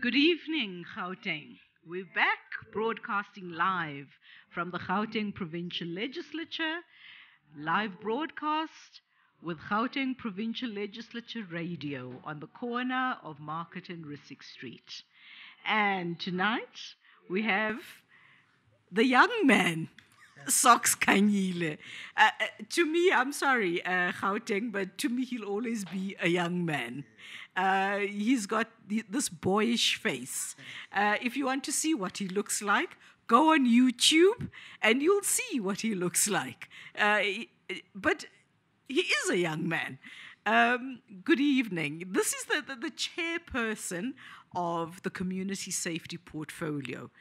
Good evening, Gauteng. We're back broadcasting live from the Gauteng Provincial Legislature, live broadcast with Gauteng Provincial Legislature Radio on the corner of Market and Risick Street. And tonight we have the young man, Socks Kanyile. To me, I'm sorry, Gauteng, but to me, he'll always be a young man. He's got this boyish face. If you want to see what he looks like, go on YouTube and you'll see what he looks like. But he is a young man. Good evening. This is the chairperson of the Community Safety Portfolio,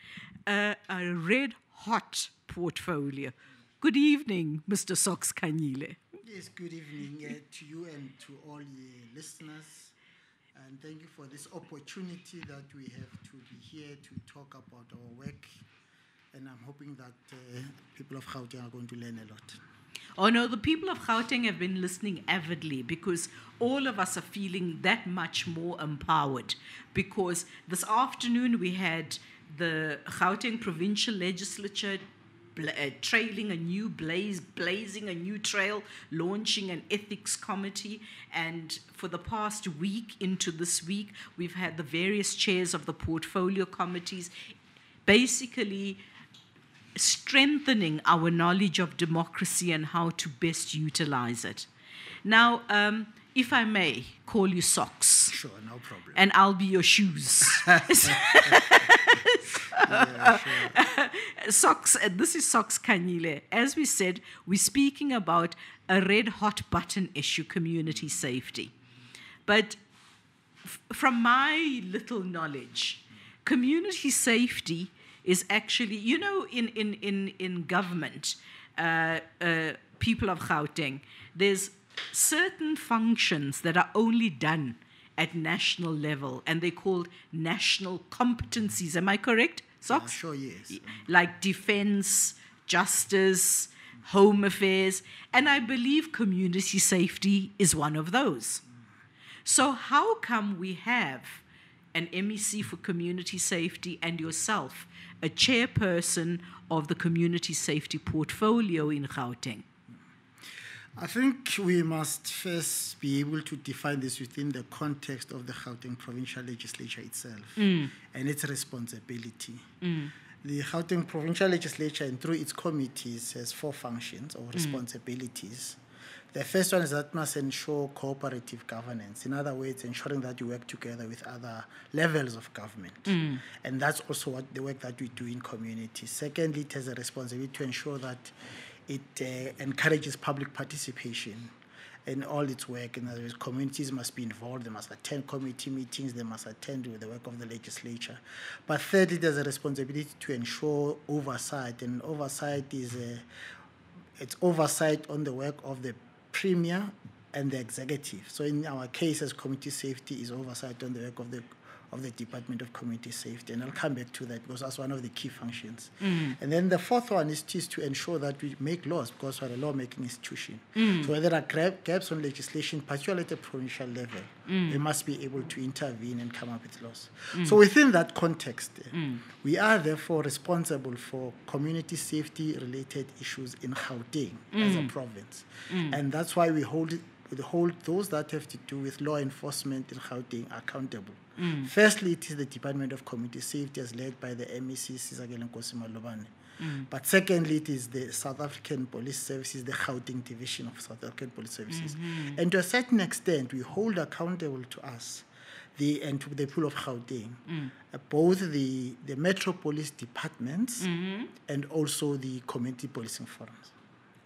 a red-hot portfolio. Good evening, Mr. Socks Kanyile. Yes, good evening to you and to all the listeners. And thank you for this opportunity that we have to be here to talk about our work. And I'm hoping that people of Gauteng are going to learn a lot. Oh no, the people of Gauteng have been listening avidly because all of us are feeling that much more empowered. Because this afternoon we had the Gauteng Provincial Legislature trailing a new blazing a new trail, launching an ethics committee. And for the past week into this week, we've had the various chairs of the portfolio committees basically strengthening our knowledge of democracy and how to best utilize it. Now, if I may call you Socks. Sure, no problem. And I'll be your shoes. Yeah, sure. Socks, this is Socks Kanyile. As we said, we're speaking about a red-hot button issue, community safety. But from my little knowledge, community safety is actually, you know, in government, people of Gauteng, there's certain functions that are only done at national level, and they're called national competencies. Am I correct, Socks? Sure, yes. Like defense, justice, home affairs, and I believe community safety is one of those. So how come we have an MEC for community safety and yourself, a chairperson of the community safety portfolio in Gauteng? I think we must first be able to define this within the context of the Gauteng Provincial Legislature itself and its responsibility. The Gauteng Provincial Legislature, and through its committees, has 4 functions or responsibilities. The first one is that must ensure cooperative governance. In other words, ensuring that you work together with other levels of government. And that's also what the work that we do in communities. Secondly, it has a responsibility to ensure that it encourages public participation in all its work. In other words, communities must be involved. They must attend committee meetings. They must attend with the work of the legislature. But thirdly, there's a responsibility to ensure oversight. And oversight is it's oversight on the work of the Premier and the executive. So in our case, as community safety is oversight on the work of the Department of Community Safety, and I'll come back to that because that's one of the key functions. And then the fourth one is to ensure that we make laws, because we're a lawmaking institution. So where there are gaps on legislation, particularly at the provincial level, we must be able to intervene and come up with laws. So within that context, we are therefore responsible for community safety-related issues in Gauteng as a province. And that's why we hold those that have to do with law enforcement in Gauteng accountable. Firstly, it is the Department of Community Safety as led by the MEC Sizakele Nkosi Malobane. But secondly, it is the South African Police Services, the Gauteng Division of South African Police Services. And to a certain extent, we hold accountable to us and to the people of Gauteng, both the Metro Police departments and also the community policing forums.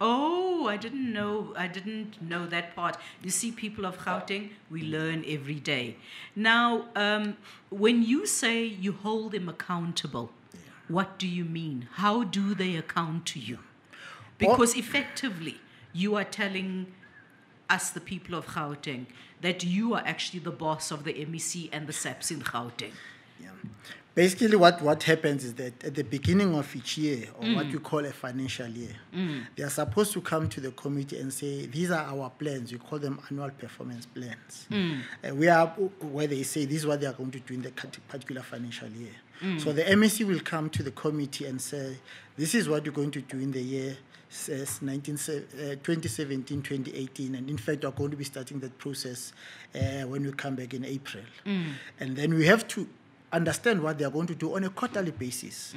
Oh, I didn't know that part. You see, people of Gauteng, we learn every day. Now, when you say you hold them accountable, what do you mean? How do they account to you? Because effectively, you are telling us, the people of Gauteng, that you are actually the boss of the MEC and the SAPS in Gauteng. Basically, what happens is that at the beginning of each year, or what we call a financial year, they are supposed to come to the committee and say, these are our plans. We call them annual performance plans. We are where they say this is what they are going to do in the particular financial year. So the MEC will come to the committee and say, this is what you're going to do in the year 2017, 2018, and in fact, we're going to be starting that process when we come back in April. And then we have to understand what they are going to do on a quarterly basis.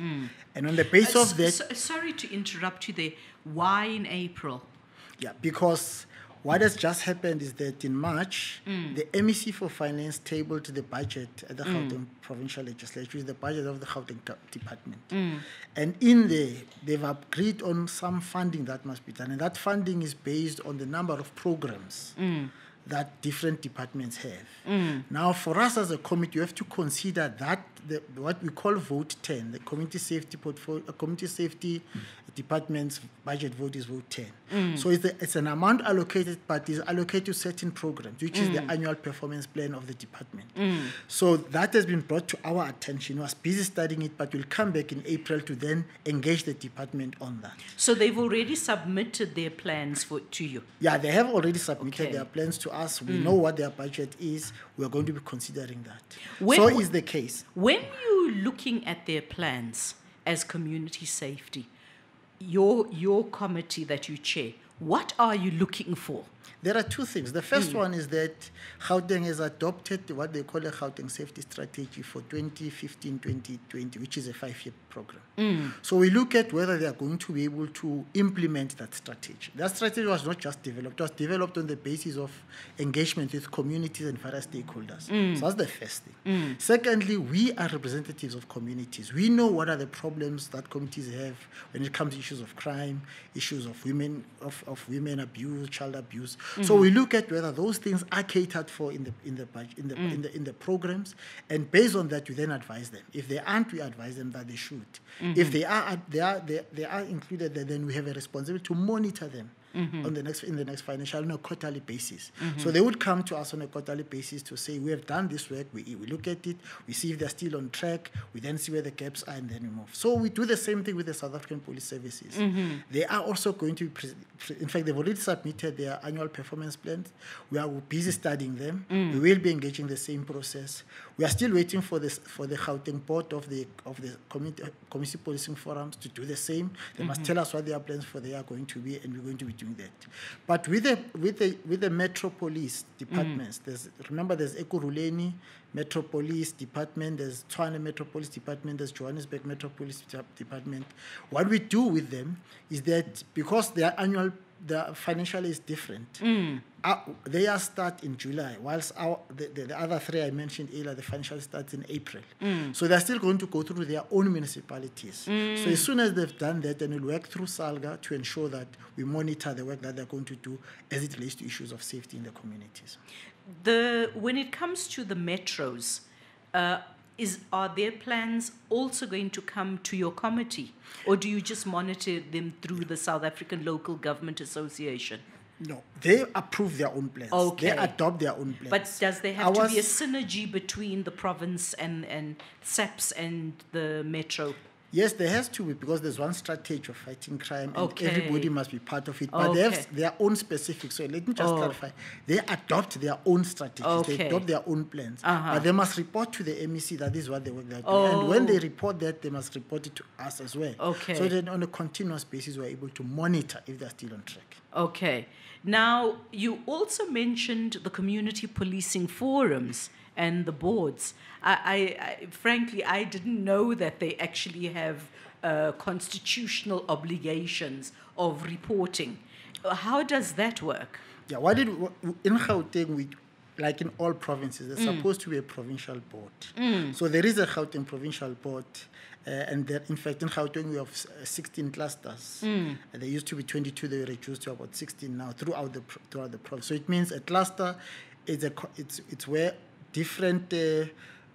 And on the basis of that... sorry to interrupt you there. Why in April? Yeah, because what has just happened is that in March, the MEC for Finance tabled the budget at the Gauteng Provincial Legislature, which is the budget of the Gauteng Department. And in there, they've agreed on some funding that must be done. And that funding is based on the number of programs that different departments have. Now, for us as a committee, you have to consider that what we call Vote 10, the Community Safety Department's budget vote is Vote 10. So it's an amount allocated, but is allocated to certain programs, which is the annual performance plan of the department. So that has been brought to our attention. We are busy studying it, but we'll come back in April to then engage the department on that. So they've already submitted their plans to you? Yeah, they have already submitted their plans to us. We know what their budget is. We are going to be considering that. So is the case. When you're looking at their plans as community safety, your committee that you chair, what are you looking for? There are two things. The first one is that Gauteng has adopted what they call a Gauteng Safety Strategy for 2015-2020, which is a 5-year program. So we look at whether they are going to be able to implement that strategy. That strategy was not just developed. It was developed on the basis of engagement with communities and various stakeholders. So that's the first thing. Secondly, we are representatives of communities. We know what are the problems that communities have when it comes to issues of crime, issues of women abuse, child abuse. So we look at whether those things are catered for in the programs, and based on that, we then advise them. If they aren't, we advise them that they should. If they are included, then we have a responsibility to monitor them in the next financial on a quarterly basis. So they would come to us on a quarterly basis to say, we have done this work, we look at it, we see if they're still on track, we then see where the gaps are, and then we move. So we do the same thing with the South African Police Services. They are also going to be, in fact, they've already submitted their annual performance plans. We are busy studying them. We will be engaging the same process. We are still waiting for the Gauteng board of the community policing forums to do the same. They must tell us what their plans for they are going to be, and we're going to be doing that. But with the Metro Police departments, there's Ekurhuleni Metro Police Department, there's Tshwane Metro Police Department, there's Johannesburg Metro Police Department. What we do with them is that because their financial is different, they are start in July, whilst the other three I mentioned earlier, the financial starts in April. So they're still going to go through their own municipalities. So as soon as they've done that, then we'll work through SALGA to ensure that we monitor the work that they're going to do as it relates to issues of safety in the communities. When it comes to the metros, are their plans also going to come to your committee, or do you just monitor them through the South African Local Government Association? No, they approve their own plans. Okay. They adopt their own plans. But does there have to be a synergy between the province and SAPS and the metro? Yes, there has to be, because there's one strategy of fighting crime, and everybody must be part of it. But they have their own specific. So let me just clarify. They adopt their own strategies. They adopt their own plans. But they must report to the MEC that this is what they work like. And when they report that, they must report it to us as well. So then on a continuous basis, we're able to monitor if they're still on track. Okay. Now, you also mentioned the community policing forums and the boards. Frankly, I didn't know that they actually have constitutional obligations of reporting. How does that work? Yeah, in Gauteng, like in all provinces, there's supposed to be a provincial board. So there is a Gauteng provincial board, and there, in fact, in Gauteng we have 16 clusters. There used to be 22; they were reduced to about 16 now throughout the province. So it means a cluster is it's where different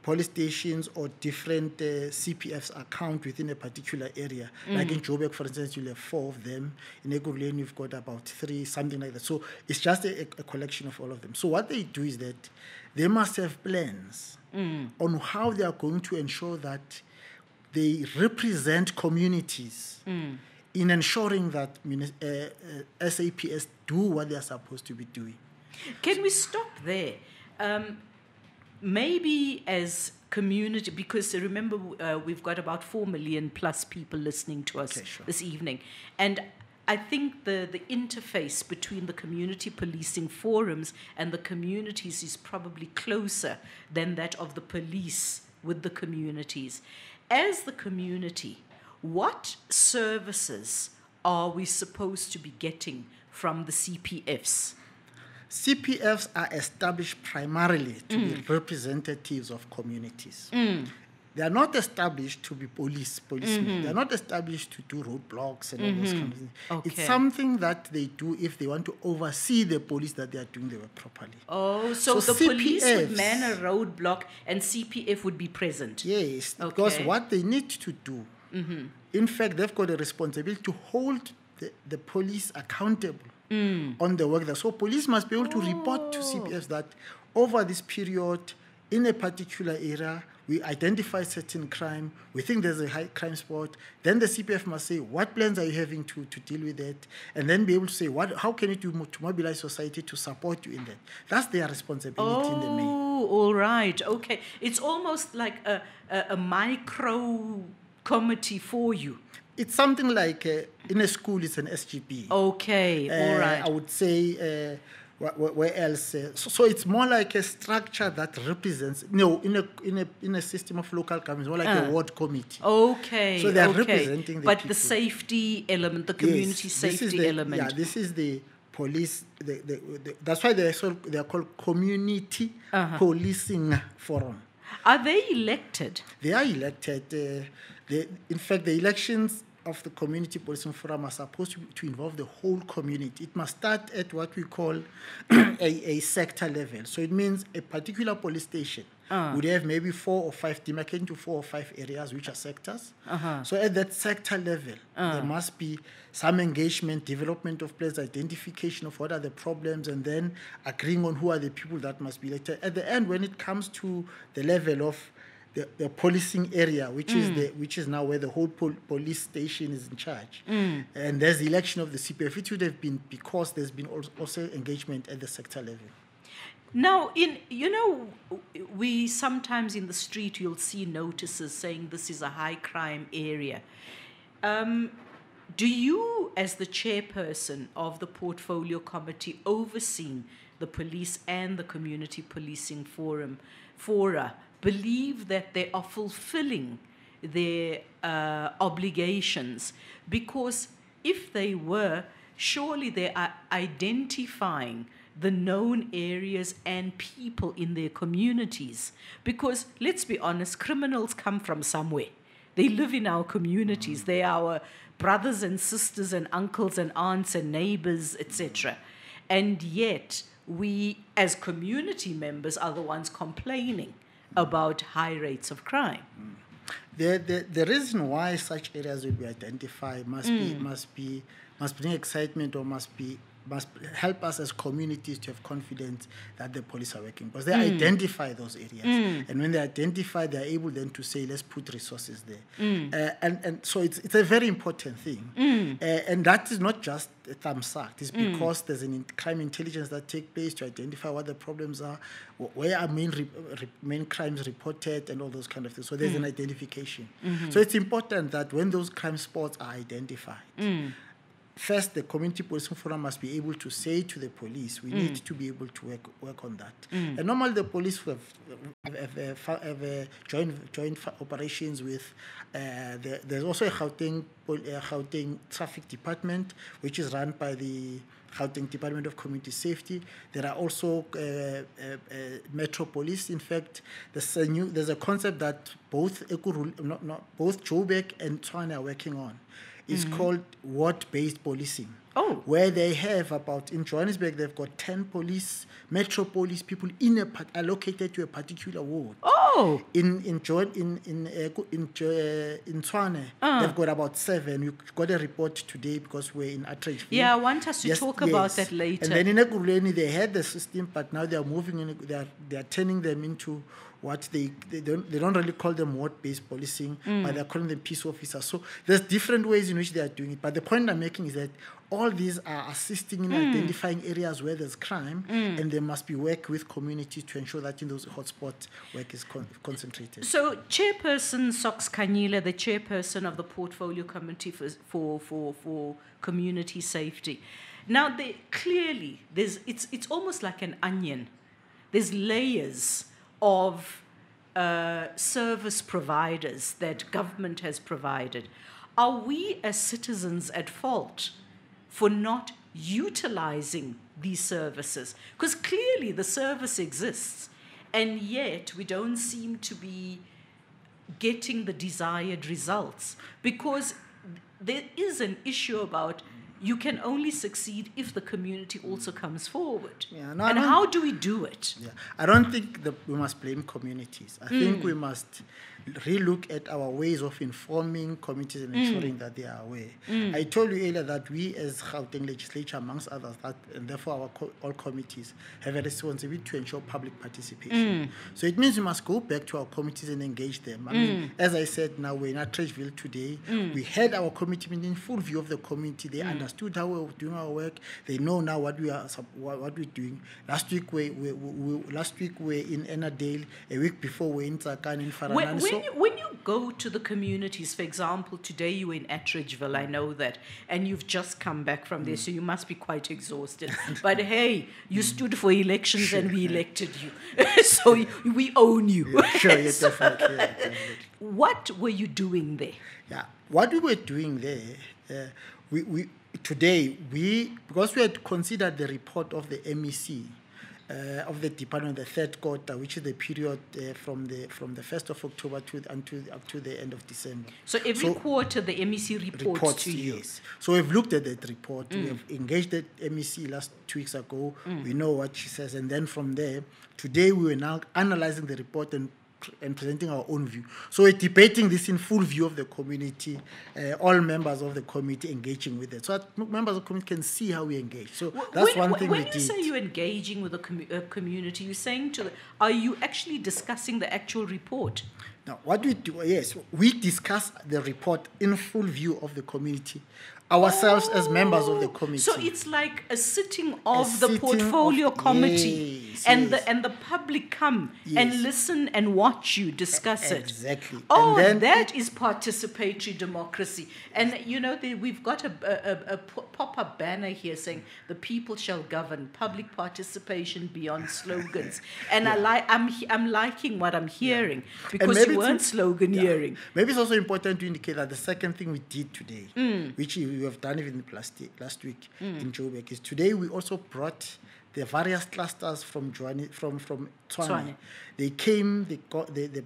police stations or different CPFs are count within a particular area. Like in Joburg, for instance, you'll have 4 of them. In Ekurhuleni, you've got about 3, something like that. So it's just a collection of all of them. So what they do is that they must have plans on how they are going to ensure that they represent communities in ensuring that SAPS do what they are supposed to be doing. Can we stop there? Maybe as community, because remember we've got about 4 million plus people listening to us this evening. And I think the interface between the community policing forums and the communities is probably closer than that of the police with the communities. As the community, what services are we supposed to be getting from the CPFs? CPFs are established primarily to be representatives of communities. They are not established to be policemen. They are not established to do roadblocks and all those kinds of things. Okay. It's something that they do if they want to oversee the police, that they are doing their work properly. Oh, so the police would man a roadblock and CPF would be present? Yes, because what they need to do, in fact, they've got a responsibility to hold the police accountable on the work there. So police must be able to report to CPFs that over this period, in a particular area, we identify certain crime, we think there's a high crime spot, then the CPF must say, what plans are you having to deal with that? And then be able to say, how can you do to mobilize society to support you in that? That's their responsibility in the main. Oh, all right, okay. It's almost like a micro committee for you. It's something like, in a school, it's an SGB. Okay, all right. I would say, where else? So it's more like a structure that represents, in a system of local government, more like a ward committee. Okay, so they are representing the people. The safety element, the community safety element. Yeah, this is the police. That's why they are called community policing forum. Are they elected? They are elected. In fact, the elections of the community policing forum are supposed to involve the whole community. It must start at what we call a sector level. So it means a particular police station would have maybe 4 or 5, demarcated into 4 or 5 areas, which are sectors. So at that sector level, there must be some engagement, development of plans, identification of what are the problems, and then agreeing on who are the people that must be elected. At the end, when it comes to the level of the policing area, which is now where the whole police station is in charge, and there's the election of the CPF. It would have been because there's been also engagement at the sector level. Now, we sometimes in the street you'll see notices saying this is a high crime area. Do you, as the chairperson of the portfolio committee overseeing the police and the community policing fora, believe that they are fulfilling their obligations? Because if they were, surely they are identifying the known areas and people in their communities. Because let's be honest, criminals come from somewhere. They live in our communities. They are our brothers and sisters and uncles and aunts and neighbors, etc. And yet we, as community members, are the ones complaining about high rates of crime. The reason why such areas will be identified must bring excitement, or must help us as communities to have confidence that the police are working, because they identify those areas, and when they identify, they are able then to say, let's put resources there, and so it's a very important thing, and that is not just a thumbs up. It's because there's crime intelligence that takes place to identify what the problems are, where are main crimes reported, and all those kind of things. So there's an identification. So it's important that when those crime spots are identified, first, the community policing forum must be able to say to the police, we need to be able to work on that. And normally the police have joint operations with, there's also a Gauteng traffic department, which is run by the Gauteng Department of Community Safety. There are also Metro Police. In fact, there's a concept that both Joburg and Tshwane are working on. It's called ward-based policing. Where they have in Johannesburg, they've got 10 Metro Police people allocated to a particular ward. In Tshwane, they've got about 7. We got a report today because we're in Atteridgeville. Yeah, I want us to talk about that later. And then in Ekurhuleni, they had the system, but now they are moving in. They are turning them into what they don't really call them ward-based policing, but they're calling them peace officers. So there's different ways in which they are doing it. But the point I'm making is that all these are assisting in identifying areas where there's crime, and there must be work with communities to ensure that in those hotspots work is concentrated. So, Chairperson Sox Kanyile, the chairperson of the Portfolio Committee for Community Safety. Now, clearly, it's almost like an onion. There's layers of service providers that government has provided. Are we as citizens at fault for not utilizing these services? Because clearly the service exists, and yet we don't seem to be getting the desired results, because there is an issue about you can only succeed if the community also comes forward. Yeah, no, and how do we do it? Yeah, I don't think that we must blame communities. I think we must relook at our ways of informing communities and ensuring that they are aware. I told you earlier that we as Gauteng legislature, amongst others, and therefore all committees, have a responsibility to ensure public participation. So it means we must go back to our committees and engage them. I mean, as I said, now we're in Atteridgeville today. We had our committee meeting in full view of the community. They understood how we're doing our work. They know now what we're doing. Last week we're in Ennerdale. A week before we're in Tsakan in Faranani. When you go to the communities, for example, today you were in Atteridgeville, I know that, and you've just come back from there, so you must be quite exhausted. But hey, you stood for elections and we elected you. So we own you. Yeah, sure, yeah, definitely. What were you doing there? Yeah, what we were doing there, because we had considered the report of the MEC, of the department, the third quarter, which is the period from the 1st of October up to the end of December. So every quarter the MEC reports to you? Yes. So we've looked at that report. We have engaged the MEC last 2 weeks ago. We know what she says. And then from there, today we were now analyzing the report and presenting our own view. So we're debating this in full view of the community, all members of the committee engaging with it. So that members of the committee can see how we engage. So that's one thing we did. When you say you're engaging with the community, you're saying are you actually discussing the actual report? Now, what we do, yes, we discuss the report in full view of the community, ourselves as members of the committee. So it's like a sitting of the portfolio committee, yes, and yes. the public come and listen and watch you discuss it. Exactly. Oh, and then, that is participatory democracy. And you know, we've got a pop-up banner here saying the people shall govern, public participation beyond slogans. And I'm liking what I'm hearing, because you weren't sloganeering. Maybe it's also important to indicate that the second thing we did today, which we have done even last week in Joburg, is today we also brought the various clusters from Tshwane. They came, the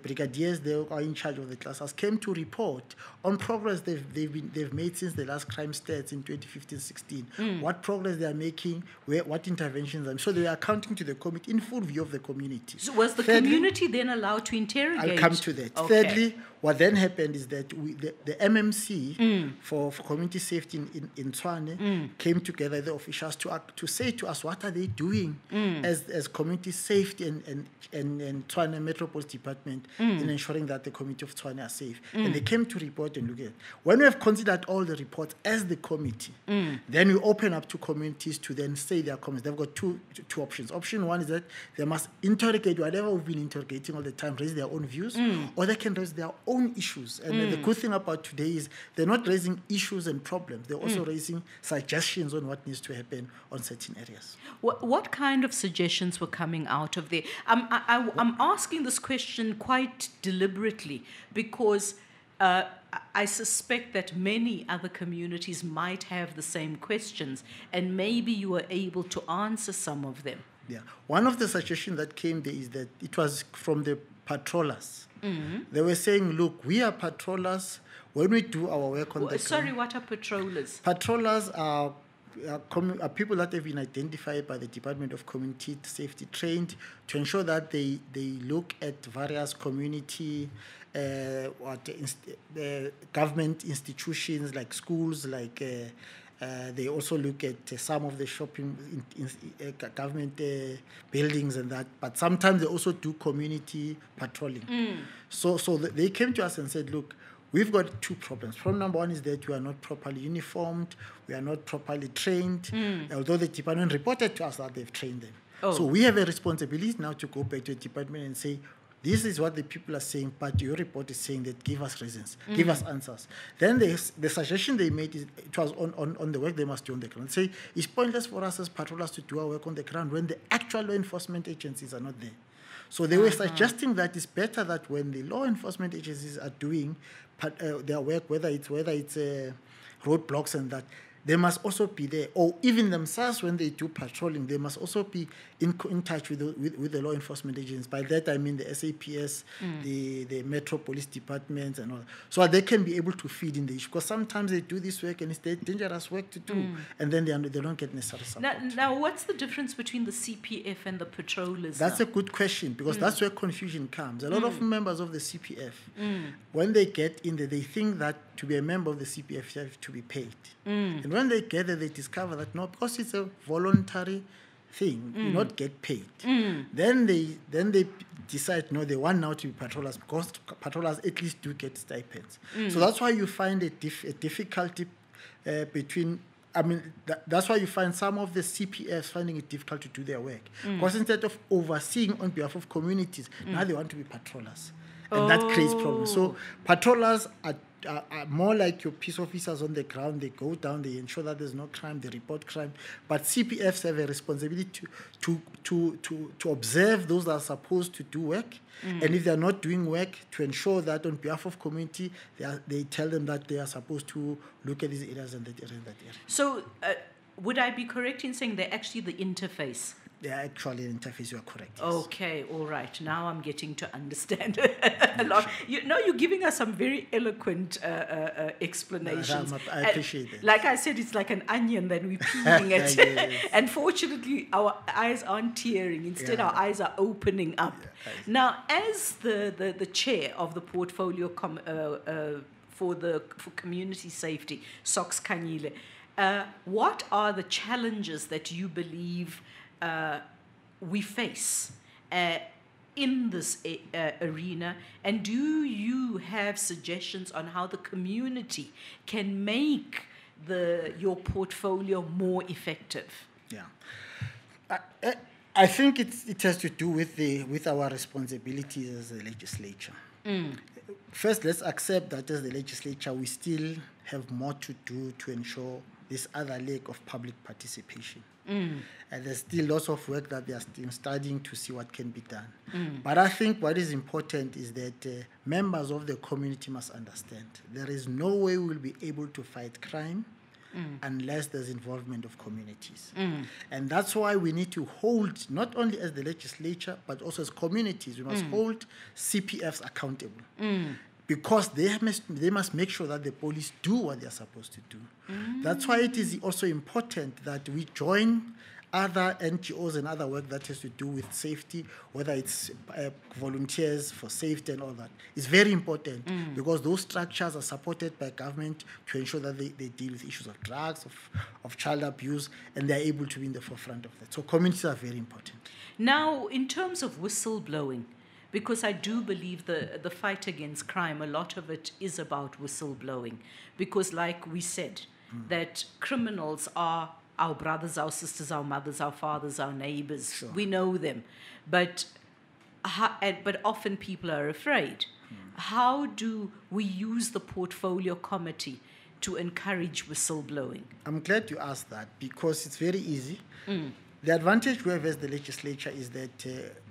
brigadiers, they are in charge of the clusters, came to report on progress they've made since the last crime stats in 2015-16, what progress they are making, what interventions. So they are accounting to the committee in full view of the community. So was the community then allowed to interrogate? I'll come to that. Okay. Thirdly, what then happened is that the MMC for community safety in Tshwane came together, the officials, to say to us what are they doing as community safety and Tshwane Metropolis Department in ensuring that the community of Tshwane are safe. And they came to report and look at it. When we have considered all the reports as the committee, then we open up to communities to then say their comments. They've got two options. Option one is that they must interrogate whatever we've been interrogating all the time, raise their own views, or they can raise their own issues. And the good thing about today is they're not raising issues and problems. They're also raising suggestions on what needs to happen on certain areas. What kind of suggestions were coming out of there? I'm asking this question quite deliberately because I suspect that many other communities might have the same questions, and maybe you were able to answer some of them. Yeah. One of the suggestions that came there is that it was from the patrollers. They were saying, look, we are patrollers. When we do our work on the ground... Sorry, what are patrollers? Patrollers are people that have been identified by the Department of Community Safety, trained to ensure that they look at various community government institutions like schools, like They also look at some of the shopping government buildings and that. But sometimes they also do community patrolling. So they came to us and said, look, we've got two problems. Problem number one is that we are not properly uniformed, we are not properly trained, although the department reported to us that they've trained them. So we have a responsibility now to go back to the department and say, this is what the people are saying, but your report is saying that give us reasons, give us answers. Then the suggestion they made, it was on the work they must do on the ground. Say, it's pointless for us as patrollers to do our work on the ground when the actual law enforcement agencies are not there. So they were suggesting that it's better that when the law enforcement agencies are doing their work, whether it's roadblocks and that, they must also be there, or even themselves when they do patrolling, they must also be in touch with the law enforcement agents. By that I mean the SAPS, the Metro Police Departments and all that, so that they can be able to feed in the issue. Because sometimes they do this work and it's dangerous work to do, and then they don't get necessary support. Now, what's the difference between the CPF and the patrollers? That's a good question, because that's where confusion comes. A lot of members of the CPF, when they get in there, they think that to be a member of the CPF, you have to be paid. And when they get there, they discover that no, because it's a voluntary thing, you not get paid. Then they decide, no, they want now to be patrollers, because patrollers at least do get stipends. So that's why you find a difficulty between. I mean, that's why you find some of the CPFs finding it difficult to do their work. Because instead of overseeing on behalf of communities, now they want to be patrollers. And that creates problems. So patrollers are more like your peace officers on the ground. They go down, they ensure that there's no crime, they report crime. But CPFs have a responsibility to observe those that are supposed to do work. And if they're not doing work, to ensure that on behalf of community, they tell them that they are supposed to look at these areas and that area and that area. So would I be correct in saying they're actually the interface? They are actually an interface, you are correct. Yes. Okay, all right. Now I'm getting to understand a lot. You're giving us some very eloquent explanations. I appreciate that. Like I said, it's like an onion that we're peeling at. Yes. And fortunately, our eyes aren't tearing. Instead, our eyes are opening up. Yeah, now, as the chair of the portfolio for community safety, SOX Kanyile, what are the challenges that you believe we face in this arena, and do you have suggestions on how the community can make your portfolio more effective? Yeah, I think it has to do with our responsibilities as a legislature. First, let's accept that as the legislature, we still have more to do to ensure this other leg of public participation. And there's still lots of work that they are still studying to see what can be done. But I think what is important is that members of the community must understand there is no way we'll be able to fight crime unless there's involvement of communities. And that's why we need to hold, not only as the legislature, but also as communities, we must hold CPFs accountable. Because they must make sure that the police do what they're supposed to do. That's why it is also important that we join other NGOs and other work that has to do with safety, whether it's volunteers for safety and all that. It's very important because those structures are supported by government to ensure that they deal with issues of drugs, of child abuse, and they're able to be in the forefront of that. So communities are very important. Now, in terms of whistleblowing, because I do believe the fight against crime, a lot of it is about whistleblowing. Because like we said, that criminals are our brothers, our sisters, our mothers, our fathers, our neighbors. Sure. We know them. But often people are afraid. How do we use the portfolio committee to encourage whistleblowing? I'm glad you asked that because it's very easy. The advantage we have as the legislature is that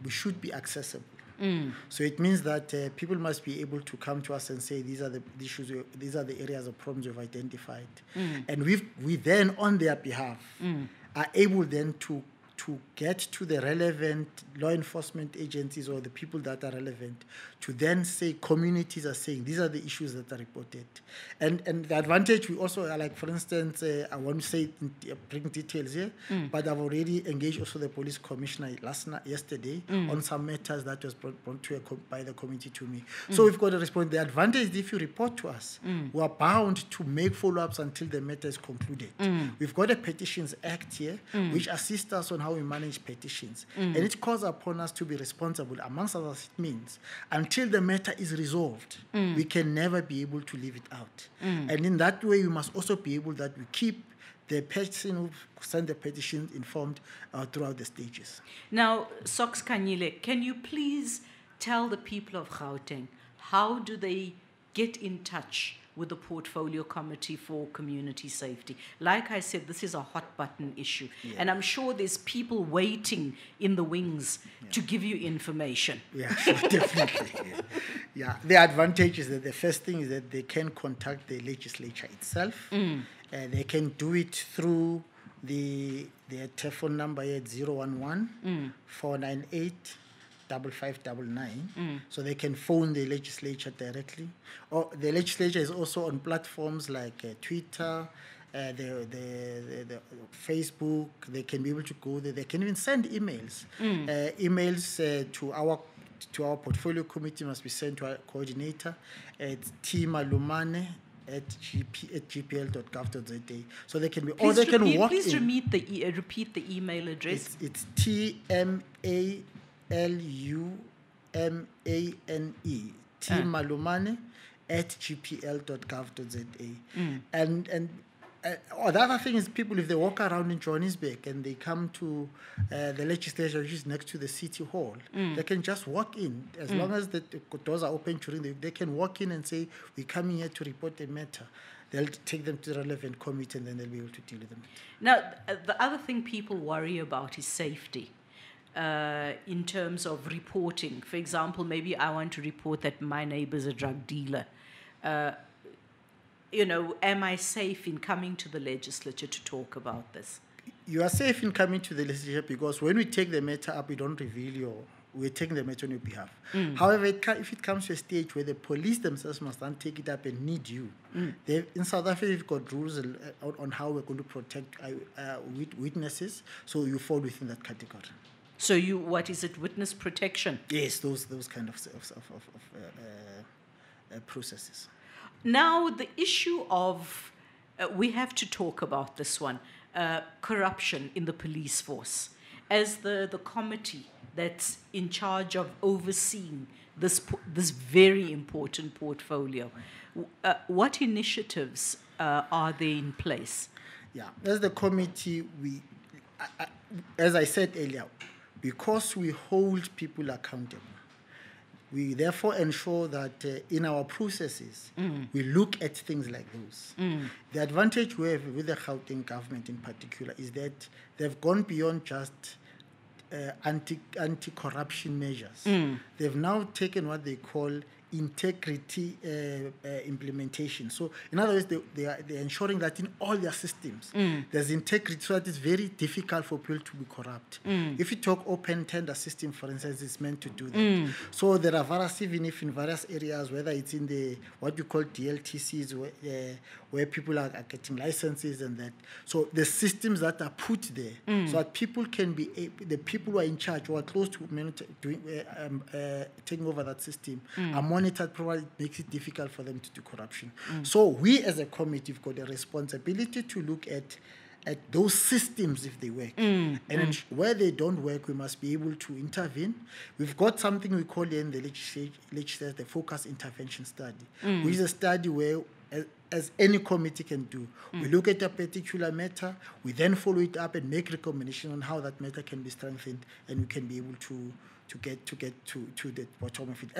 we should be accessible. So it means that people must be able to come to us and say, these are the issues, these are the areas of problems we've identified. And we then, on their behalf, are able then to to get to the relevant law enforcement agencies or the people that are relevant to then say communities are saying these are the issues that are reported. And the advantage we also are, like, for instance, I won't say bring details here, but I've already engaged also the police commissioner yesterday on some matters that was brought to by the committee to me. So we've got to respond. The advantage is if you report to us, we are bound to make follow-ups until the matter is concluded. We've got a Petitions Act here, which assists us on how we manage petitions. And it calls upon us to be responsible, amongst others it means, until the matter is resolved. We can never be able to leave it out. And in that way, we must also be able that we keep the person who sent the petition informed throughout the stages. Now, Sox Kanyile, can you please tell the people of Gauteng, how do they get in touch with the Portfolio Committee for Community Safety? Like I said, this is a hot button issue. And I'm sure there's people waiting in the wings to give you information. Yeah, sure, definitely. Yeah. The advantage is that the first thing is that they can contact the legislature itself. They can do it through their telephone number at 011-498 5599. So they can phone the legislature directly. Or the legislature is also on platforms like Twitter, the Facebook. They can be able to go there. They can even send emails. Emails to our portfolio committee must be sent to our coordinator at tmalumane@gpl.gov.za. So they can be, or they can walk in. Please repeat the email address. It's TMALUMANE, tmalumane@gpl.gov.za. And the other thing is, people, if they walk around in Johannesburg and they come to the legislature, which is next to the city hall, they can just walk in. As long as the doors are open during they can walk in and say, we're coming here to report a matter. They'll take them to the relevant committee and then they'll be able to deal with them. Now, the other thing people worry about is safety. In terms of reporting. For example, maybe I want to report that my neighbor's a drug dealer. Am I safe in coming to the legislature to talk about this? You are safe in coming to the legislature because when we take the matter up, we don't reveal we're taking the matter on your behalf. However, if it comes to a stage where the police themselves must then take it up and need you, in South Africa, we've got rules on how we're going to protect witnesses, so you fall within that category. So what is it, witness protection? Yes, those kind of processes. Now, the issue of, we have to talk about this one, corruption in the police force. As the committee that's in charge of overseeing this very important portfolio, what initiatives are there in place? Yeah, as the committee, as I said earlier, because we hold people accountable, we therefore ensure that in our processes, we look at things like those. The advantage we have with the Gauteng government in particular is that they've gone beyond just anti-corruption measures. They've now taken what they call integrity implementation. So, in other words, they're ensuring that in all their systems, there's integrity, so that it's very difficult for people to be corrupt. If you talk open tender system, for instance, it's meant to do that. So there are various, even if in various areas, whether it's in the what you call DLTCs, where people are getting licenses and that. So the systems that are put there, so that people can be, the people who are in charge, who are close to taking over that system, are monitored, probably it makes it difficult for them to do corruption. So we as a committee have got a responsibility to look at those systems if they work. And where they don't work, we must be able to intervene. We've got something we call in the legislature the focus intervention study, which is a study where, as any committee can do, we look at a particular matter, we then follow it up and make recommendations on how that matter can be strengthened, and we can be able to get to the bottom of it.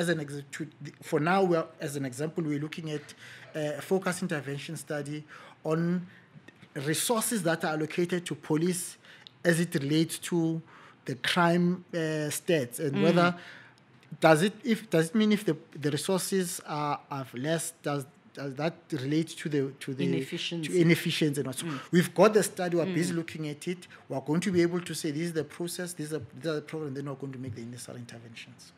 For now, as an example, we're looking at a focus intervention study on resources that are allocated to police as it relates to the crime stats, and whether does it mean if the resources are less, that relates to the Inefficiency. to inefficiency and what. So we've got the study. We're busy looking at it. We're going to be able to say this is the process, these are the problem. Then we're going to make the necessary interventions.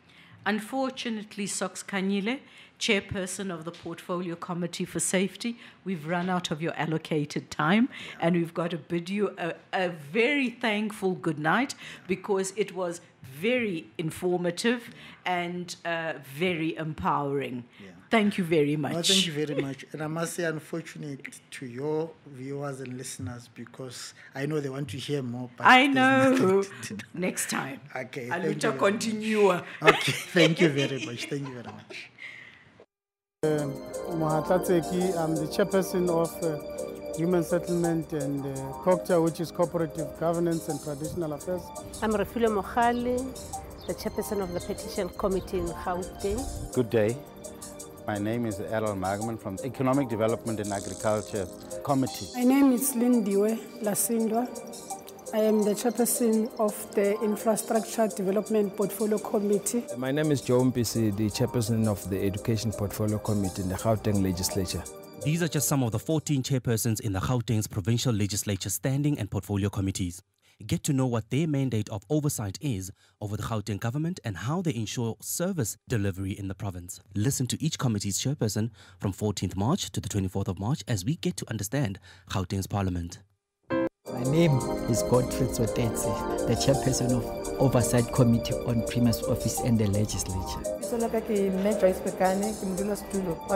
Unfortunately, Sox Kanyile, Chairperson of the Portfolio Committee for Safety, we've run out of your allocated time, and we've got to bid you a very thankful good night, because it was very informative and very empowering. Yeah. Thank you very much. No, thank you very much. And I must say, unfortunate to your viewers and listeners, because I know they want to hear more. But I there's know. nothing to do. Next time. Okay. A thank you lucha very continua. much. Okay. Thank you very much. Thank you very much. Mohatateki, I'm the chairperson of Human Settlement and COCTA, which is Cooperative Governance and Traditional Affairs. I'm Refilo Mohali, the chairperson of the Petition Committee in Gauteng. Good day. My name is Errol Magman from the Economic Development and Agriculture Committee. My name is Lindiwe Lasindwa. I am the chairperson of the Infrastructure Development Portfolio Committee. My name is Joe Mpisi, the chairperson of the Education Portfolio Committee in the Gauteng Legislature. These are just some of the 14 chairpersons in the Gauteng's provincial legislature standing and portfolio committees. Get to know what their mandate of oversight is over the Gauteng government and how they ensure service delivery in the province. Listen to each committee's chairperson from 14th March to the 24th of March as we get to understand Gauteng's parliament. My name is Godfrey Tsotetsi, the chairperson of Oversight Committee on Primus Office and the Legislature.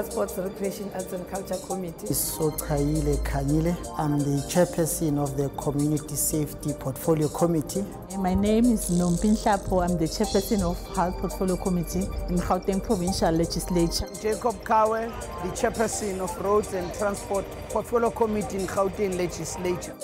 Sports, Recreation, Arts and Culture Committee. Sochaile Kanyile. I'm the chairperson of the Community Safety Portfolio Committee. My name is Nompin Shapo. I'm the chairperson of Health Portfolio Committee in Gauteng Provincial Legislature. Jacob Kawe, the chairperson of Roads and Transport Portfolio Committee in Gauteng Legislature.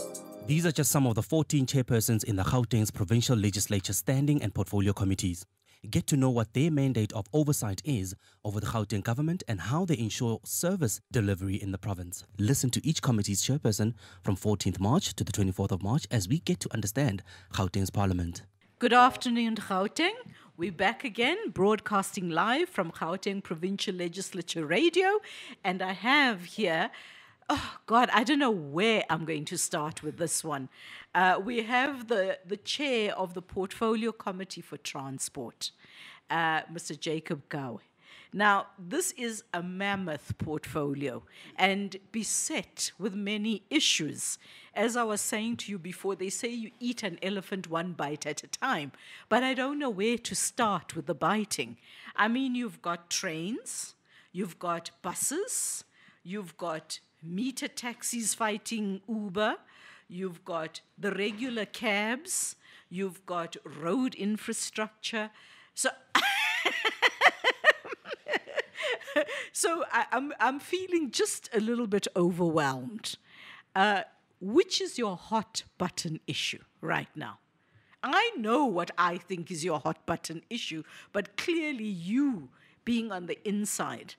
These are just some of the 14 chairpersons in the Gauteng's provincial legislature standing and portfolio committees. Get to know what their mandate of oversight is over the Gauteng government and how they ensure service delivery in the province. Listen to each committee's chairperson from 14th March to the 24th of March as we get to understand Gauteng's parliament. Good afternoon, Gauteng. We're back again, broadcasting live from Gauteng Provincial Legislature Radio. And I have here, oh God, I don't know where I'm going to start with this one. We have the chair of the Portfolio Committee for Transport, Mr. Jacob Kawe. Now, this is a mammoth portfolio and beset with many issues. As I was saying to you before, they say you eat an elephant one bite at a time, but I don't know where to start with the biting. I mean, you've got trains, you've got buses, you've got meter taxis fighting Uber, you've got the regular cabs, you've got road infrastructure. So I'm feeling just a little bit overwhelmed. Which is your hot button issue right now? I know what I think is your hot button issue, but clearly you, being on the inside,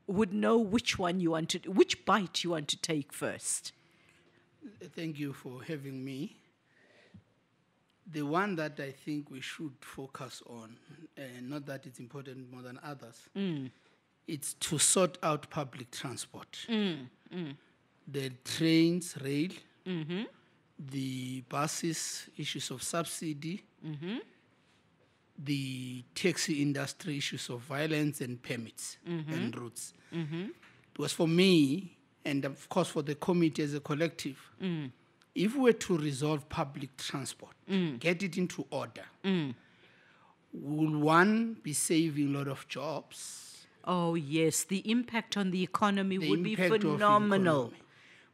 would know which bite you want to take first. Thank you for having me. The one that I think we should focus on, not that it's important more than others, it's to sort out public transport. The trains, rail, the buses, issues of subsidy, the taxi industry, issues of violence and permits and routes. Because for me, and of course for the committee as a collective, if we were to resolve public transport, get it into order, will one be saving a lot of jobs? Oh, yes. The impact on the economy would be phenomenal.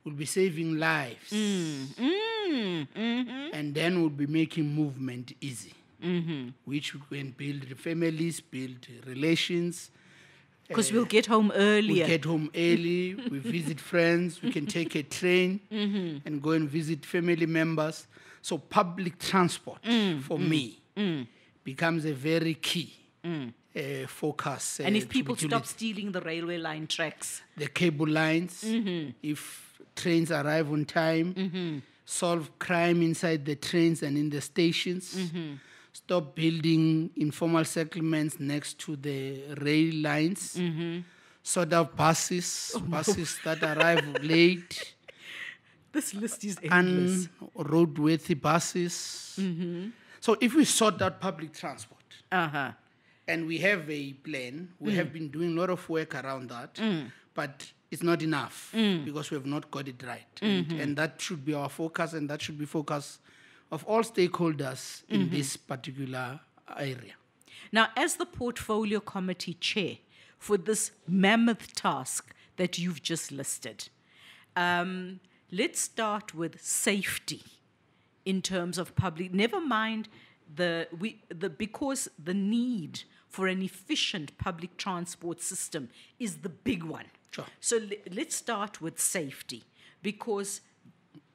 We'll be saving lives. And then we'll be making movement easy, which we can build families, build relations. Because we'll get home earlier. We'll get home early, we visit friends, we can take a train and go and visit family members. So public transport, for me, becomes a very key focus. And if people stop stealing the railway line tracks. The cable lines, if trains arrive on time, solve crime inside the trains and in the stations, stop building informal settlements next to the rail lines, sort out buses, buses that arrive late. This list is endless. Roadworthy buses. Mm-hmm. So if we sort out public transport, and we have a plan, we have been doing a lot of work around that, but it's not enough because we have not got it right. And that should be our focus, and that should be focus of all stakeholders in this particular area. Now, as the portfolio committee chair for this mammoth task that you've just listed, let's start with safety in terms of public. Never mind because the need for an efficient public transport system is the big one. Sure. So let's start with safety, because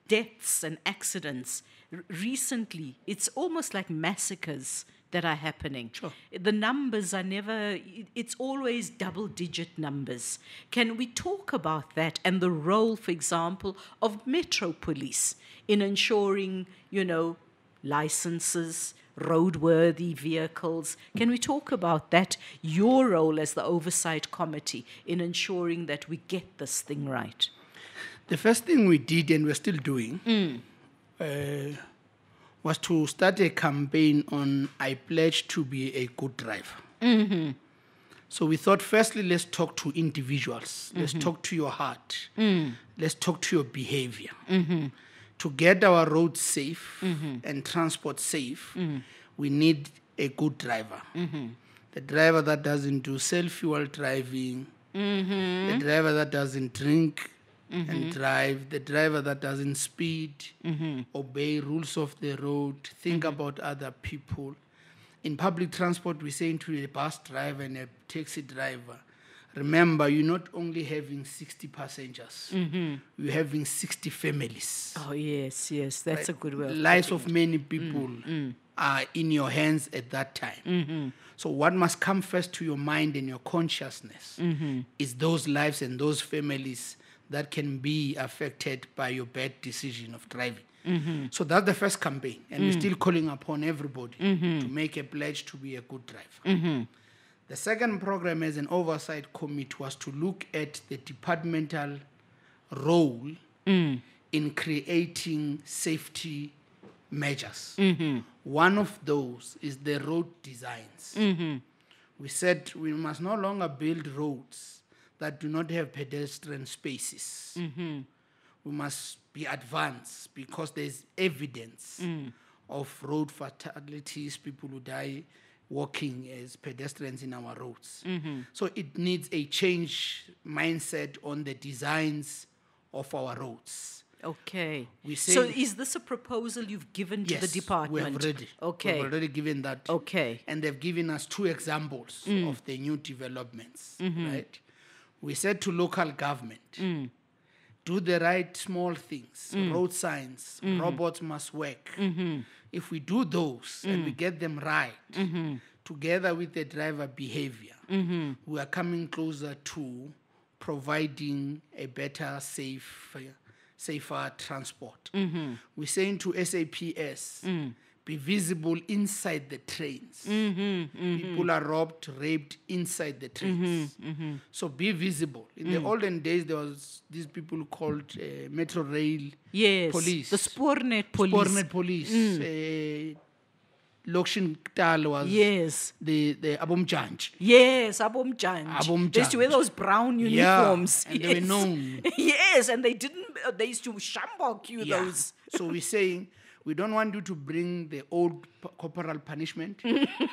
deaths and accidents recently, it's almost like massacres that are happening. Sure. The numbers are never, it's always double-digit numbers. Can we talk about that and the role, for example, of Metro Police in ensuring, licenses, roadworthy vehicles? Can we talk about that, your role as the oversight committee in ensuring that we get this thing right? The first thing we did, and we're still doing, was to start a campaign on I pledge to be a good driver. So we thought, firstly, let's talk to individuals. Let's talk to your heart. Let's talk to your behavior. To get our roads safe and transport safe, we need a good driver. The driver that doesn't do self-fuel driving, the driver that doesn't drink and drive, the driver that doesn't speed, obey rules of the road, think about other people. In public transport, we say to a bus driver and a taxi driver, remember, you're not only having 60 passengers, you're having 60 families. Oh, yes, that's a good word. Lives of many people are in your hands at that time. So what must come first to your mind and your consciousness is those lives and those families that can be affected by your bad decision of driving. So that's the first campaign, and we're still calling upon everybody to make a pledge to be a good driver. The second program as an oversight committee was to look at the departmental role in creating safety measures. One of those is the road designs. We said we must no longer build roads that do not have pedestrian spaces. We must be advanced because there's evidence of road fatalities, people who die walking as pedestrians in our roads. So it needs a change mindset on the designs of our roads. Okay. We say, so is this a proposal you've given to the department? We have already. Okay. We've already given that. Okay. And they've given us 2 examples of the new developments, right? We said to local government, do the right small things, road signs, robots must work. If we do those and we get them right, together with the driver behavior, we are coming closer to providing a better, safer transport. We're saying to SAPS, be visible inside the trains. People are robbed, raped inside the trains. So be visible. In the olden days, there was these people called Metro Rail Police. The Spoornet Police. Spoornet Police. Lokshin Ktal was the Abomjanj. Yes, Abomjanj. They used to wear those brown uniforms. And they were known. Yes, and they used to shambok you those. So we're saying, we don't want you to bring the old corporal punishment.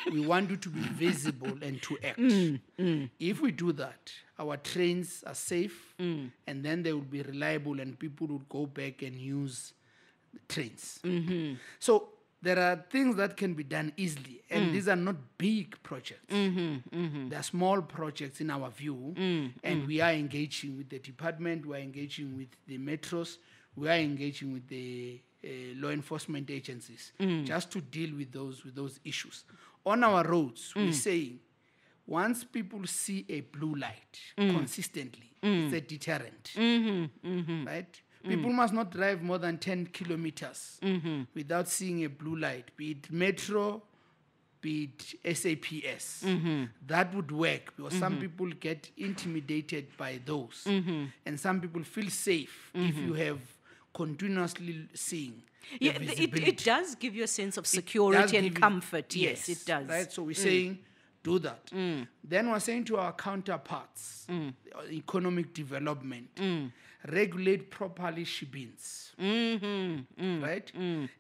We want you to be visible and to act. If we do that, our trains are safe, and then they will be reliable, and people will go back and use the trains. So there are things that can be done easily, and these are not big projects. They are small projects in our view, and we are engaging with the department, we are engaging with the metros, we are engaging with the law enforcement agencies just to deal with those issues. On our roads, we're saying once people see a blue light consistently, it's a deterrent, right? People must not drive more than 10 kilometers without seeing a blue light, be it metro be it SAPS. That would work because some people get intimidated by those. And some people feel safe if you have continuously seeing. Yeah, it does give you a sense of security and comfort. Yes, it does. Right? So we're saying, do that. Then we're saying to our counterparts, economic development, regulate properly shebins, right?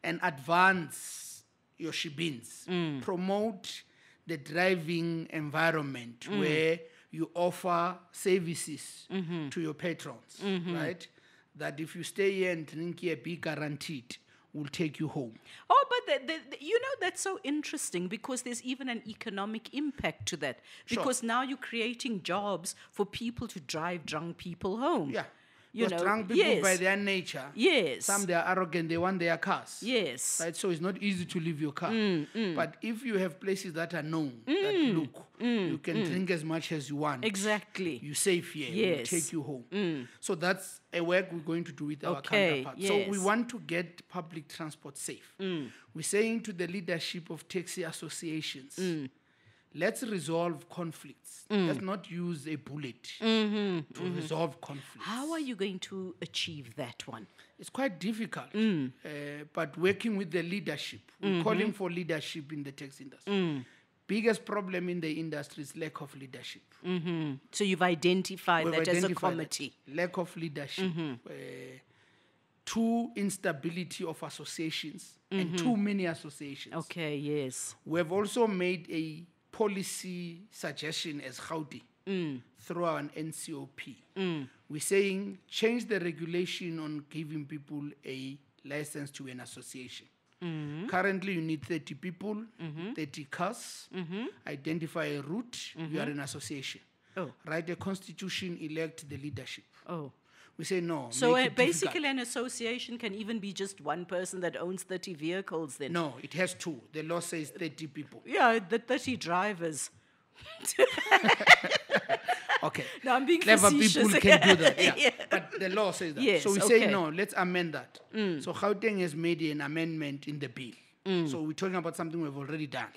And advance your shebins. Promote the driving environment where you offer services to your patrons, right? That if you stay here and drink here, be guaranteed will take you home. Oh, but that's so interesting because there's even an economic impact to that. Because now you're creating jobs for people to drive drunk people home. Yeah. Because drunk people by their nature, yes, some they are arrogant, they want their cars. Yes. Right? So it's not easy to leave your car. But if you have places that are known, that look, you can drink as much as you want. Exactly. You're safe here. Yes. We'll take you home. So that's a work we're going to do with our counterparts. Yes. So we want to get public transport safe. We're saying to the leadership of taxi associations, let's resolve conflicts. Let's not use a bullet to resolve conflicts. How are you going to achieve that one? It's quite difficult, but working with the leadership, we're calling for leadership in the taxi industry. Biggest problem in the industry is lack of leadership. So you've identified that as a committee. Lack of leadership. Too instability of associations and too many associations. Okay, yes. We have also made a policy suggestion as Gauteng through our NCOP. We're saying change the regulation on giving people a license to an association. Currently, you need 30 people, 30 cars, identify a route, you are an association. Write a constitution, elect the leadership. We say no. So basically an association can even be just one person that owns 30 vehicles then? No, it has two. The law says 30 people. Yeah, the 30 drivers. Okay. No, I'm being Clever facetious. people can do that. Yeah. But the law says that. Yes, so we say no, let's amend that. So Gauteng has made an amendment in the bill. So we're talking about something we've already done.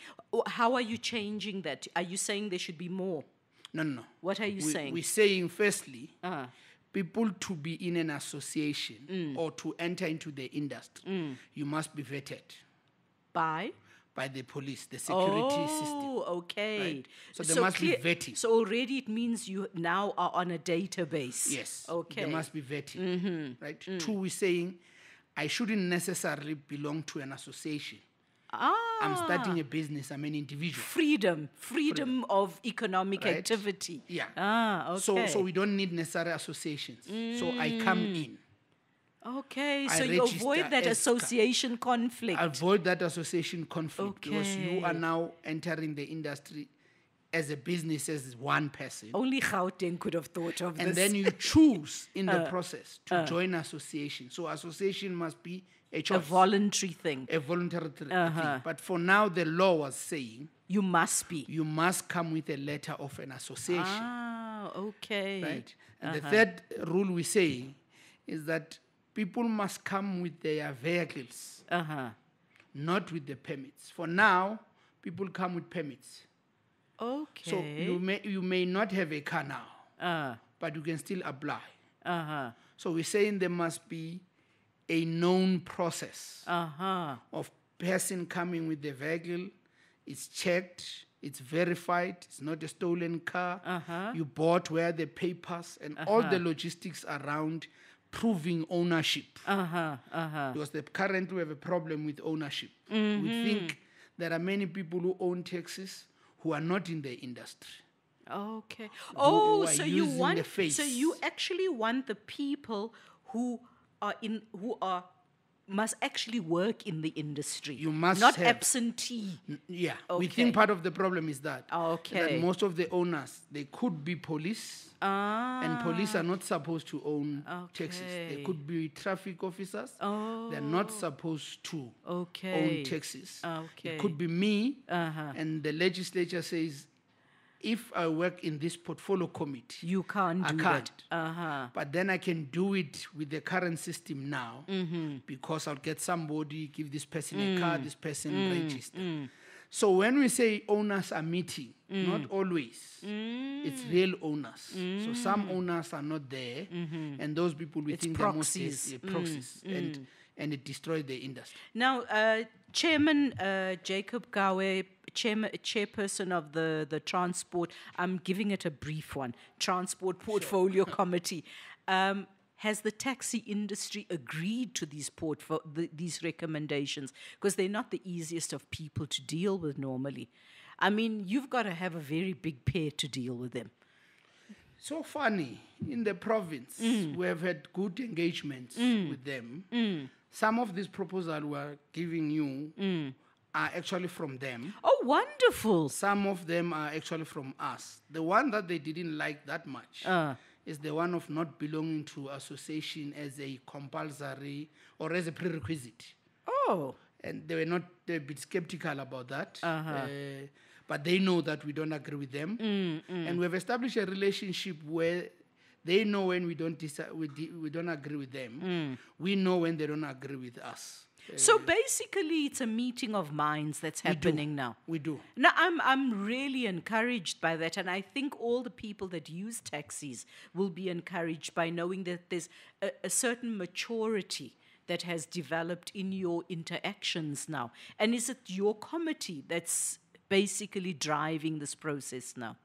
How are you changing that? Are you saying there should be more? No. What are you saying? We're saying, firstly, people to be in an association or to enter into the industry, you must be vetted. By the police, the security system. Oh, okay. Right? So there must be vetting. So already it means you now are on a database. Yes. Okay. There must be vetting. Right? Two, we're saying, I shouldn't necessarily belong to an association. I'm starting a business. I'm an individual. Freedom of economic activity. Yeah. Okay. So we don't need necessary associations. So I come in. Okay, so you avoid that association conflict. Avoid that association conflict because you are now entering the industry as a business, as one person. Only Gauteng could have thought of this. And then you choose in the process to join association. So association must be a choice. A voluntary thing. A voluntary thing. But for now, the law was saying you must come with a letter of an association. Okay. Right. And the third rule we're saying is that people must come with their vehicles, not with the permits. For now, people come with permits. Okay. So you may not have a car now, but you can still apply. So we're saying there must be a known process of person coming with the vehicle. It's checked, it's verified, it's not a stolen car. You bought where the papers and all the logistics around proving ownership. Because currently we have a problem with ownership. We think there are many people who own taxis who are not in the industry. Okay. Who so you actually want the people who must actually work in the industry. You must not have, absentee. Yeah. Okay. We think part of the problem is that. Okay. That most of the owners, they could be police. And police are not supposed to own taxis. They could be traffic officers. They're not supposed to own taxis. It could be me. And the legislature says, if I work in this portfolio committee, you can't do that. But then I can do it with the current system now because I'll get somebody, give this person a car, this person register. So when we say owners are meeting, not always. It's real owners. So some owners are not there, and those people we think they're most proxies, and it destroyed the industry. Now, Chairman Jacob Gawe, Chairperson of the Transport, I'm giving it a brief one, Transport Portfolio Committee. Has the taxi industry agreed to these these recommendations? Because they're not the easiest of people to deal with normally. I mean, you've got to have a very big pair to deal with them. So funny, in the province, we have had good engagements with them. Some of these proposals we're giving you are actually from them. Oh, wonderful. Some of them are actually from us. The one that they didn't like that much is the one of not belonging to association as a compulsory or as a prerequisite. Oh. And they were not a bit skeptical about that. But they know that we don't agree with them. And we've established a relationship where they know when we don't agree with them. We know when they don't agree with us. So basically, it's a meeting of minds that's happening now. We do. Now, I'm really encouraged by that, and I think all the people that use taxis will be encouraged by knowing that there's a certain maturity that has developed in your interactions now. And is it your committee that's basically driving this process now?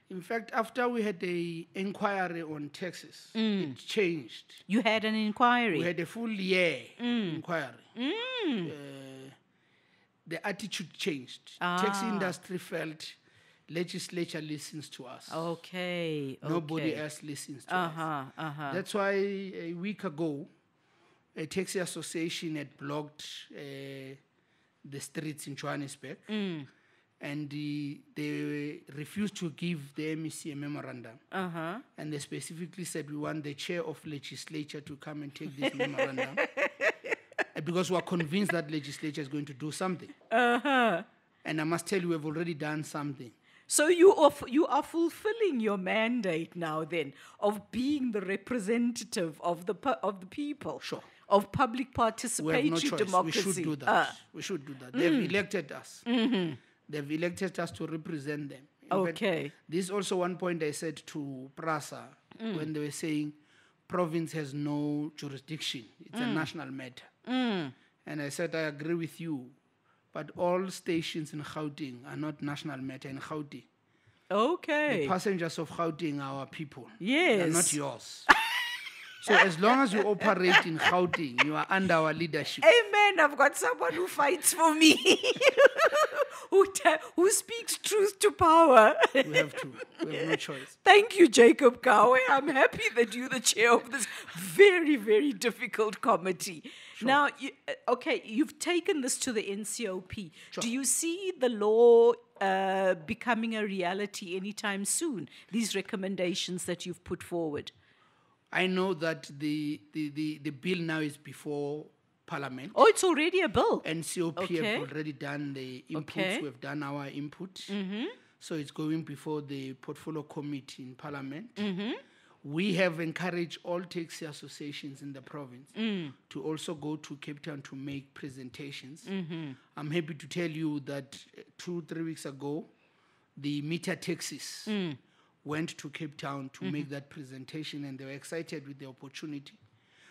In fact, after we had an inquiry on taxes, it changed. You had an inquiry? We had a full year inquiry. The attitude changed. Taxi industry felt legislature listens to us. Okay. Nobody else listens to us. That's why a week ago, a taxi association had blocked the streets in Johannesburg. And they refused to give the MEC a memorandum. And they specifically said, we want the chair of legislature to come and take this memorandum. Because we are convinced that legislature is going to do something. And I must tell you, we have already done something. So you are fulfilling your mandate now then of being the representative of the people. Sure. Of public participatory we have no choice. democracy. We should do that. We should do that. They've elected us. They've elected us to represent them. In fact, this is also one point I said to Prasa when they were saying province has no jurisdiction. It's a national matter. And I said, I agree with you, but all stations in Gauteng are not national matter in Gauteng. The passengers of Gauteng are our people. Yes. They're not yours. So as long as you operate in Gauteng, you are under our leadership. Amen. I've got someone who fights for me, who speaks truth to power. We have to. We have no choice. Thank you, Jacob Gawe. I'm happy that you're the chair of this very, very difficult committee. Sure. Now, you've taken this to the NCOP. Sure. Do you see the law becoming a reality anytime soon, these recommendations that you've put forward? I know that the bill now is before Parliament. Oh, it's already a bill. NCOP have already done the inputs. We've done our input. So it's going before the Portfolio Committee in Parliament. We have encouraged all taxi associations in the province to also go to Cape Town to make presentations. I'm happy to tell you that 2-3 weeks ago, the meter taxis went to Cape Town to make that presentation, and they were excited with the opportunity.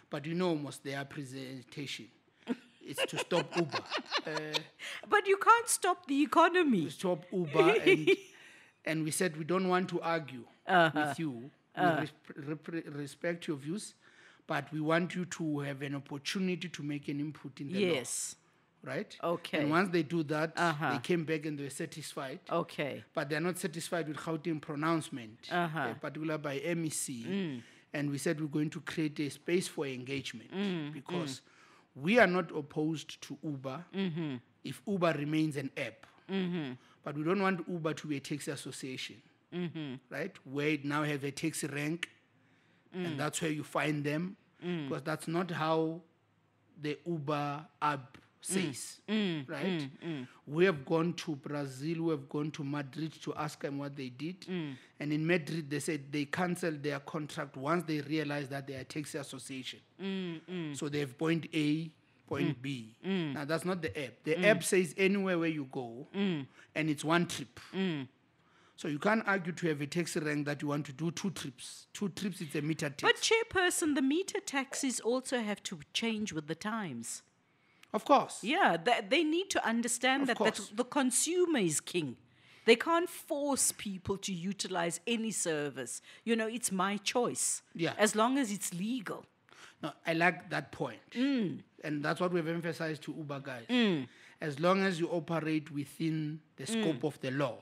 But you know almost their presentation. It's to stop Uber. But you can't stop the economy. To stop Uber, and we said we don't want to argue with you. We respect your views, but we want you to have an opportunity to make an input in the law. Right? And once they do that, they came back and they were satisfied. But they're not satisfied with Gauteng pronouncement, particularly by MEC. And we said we're going to create a space for engagement because we are not opposed to Uber if Uber remains an app. But we don't want Uber to be a taxi association, right? Where it now have a taxi rank, and that's where you find them, because that's not how the Uber app says, right? We have gone to Brazil, we have gone to Madrid to ask them what they did. And in Madrid, they said they canceled their contract once they realized that they are a taxi association. So they have point A, point B. Now, that's not the app. The app says anywhere where you go, and it's one trip. So you can't argue to have a taxi rank that you want to do 2 trips. 2 trips, it's a meter tax. But Chairperson, the meter taxis also have to change with the times. Of course. Yeah, they need to understand that the consumer is king. They can't force people to utilize any service. You know, it's my choice. Yeah. As long as it's legal. No, I like that point. And that's what we've emphasized to Uber guys. As long as you operate within the scope of the law,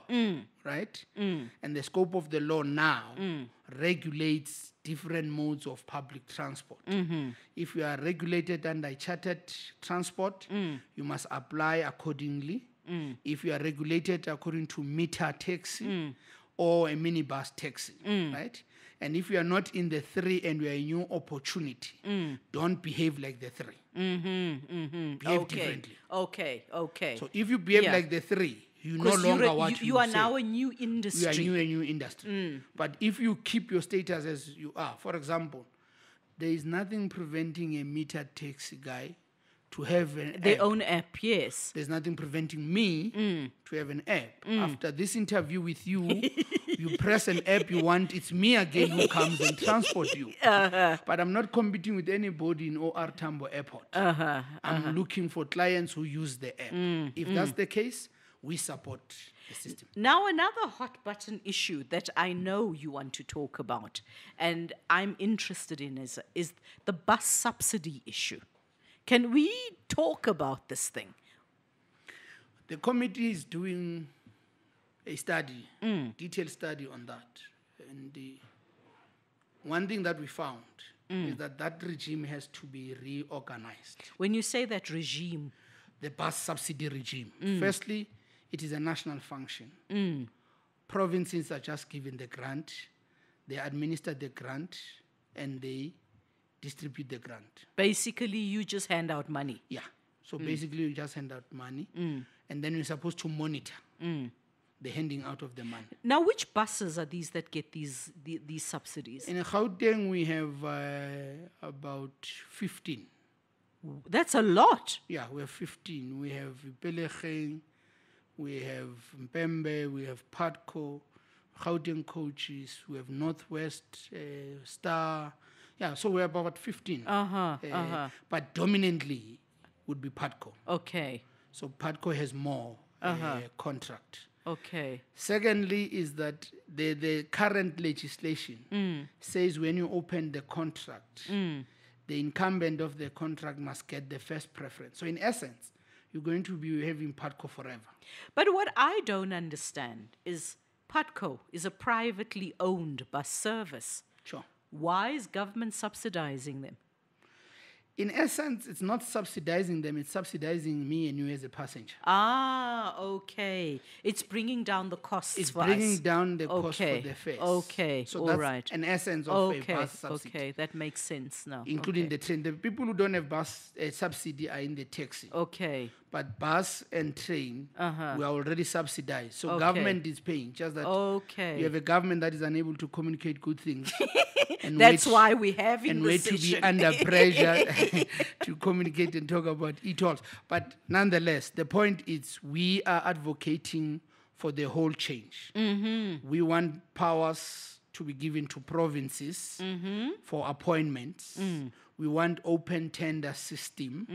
right? And the scope of the law now regulates different modes of public transport. If you are regulated under chartered transport, you must apply accordingly. If you are regulated according to meter taxi or a minibus taxi, right? And if you are not in the 3 and you are a new opportunity, don't behave like the 3. Behave differently. Okay. So if you behave like the 3, you no longer what you are now a new industry. You are a new industry. But if you keep your status as you are, for example, there is nothing preventing a meter taxi guy to have their own app, yes. There's nothing preventing me to have an app. After this interview with you, you press an app you want, it's me again who comes and transport you. But I'm not competing with anybody in OR Tambo Airport. I'm looking for clients who use the app. If that's the case, we support the system. Now, another hot button issue that I know you want to talk about, and I'm interested in, is the bus subsidy issue. Can we talk about this thing? The committee is doing a study, detailed study on that. And the one thing that we found is that regime has to be reorganized. When you say that regime? The bus subsidy regime. Firstly, it is a national function. Provinces are just given the grant, they administer the grant, and they distribute the grant. Basically, you just hand out money. Yeah. So basically, you just hand out money, and then you're supposed to monitor the handing out of the money. Now, which buses are these that get these subsidies? In Gauteng, we have about 15. That's a lot. Yeah, we have 15. We have Pelecheng, we have Mpembe, we have Patco, Gauteng coaches, we have Northwest, Star. Yeah, so we're about 15. But dominantly would be Patco. Okay. So Patco has more contract. Okay. Secondly is that the current legislation says when you open the contract, the incumbent of the contract must get the first preference. So in essence, you're going to be having Patco forever. But what I don't understand is Patco is a privately owned bus service. Sure. Why is government subsidizing them? In essence, it's not subsidizing them, it's subsidizing me and you as a passenger. Ah, okay. It's bringing down the costs it's for us. It's bringing down the cost for the fares. Okay, so all that's right. an essence of a bus subsidy. Okay, that makes sense now. Including the train. The people who don't have bus subsidy are in the taxi. Okay. But bus and train, we are already subsidized. So government is paying. Just that you have a government that is unable to communicate good things. And that's why we have and wait to be under pressure to communicate and talk about e-tolls. But nonetheless, the point is we are advocating for the whole change. We want powers to be given to provinces for appointments. We want open tender system.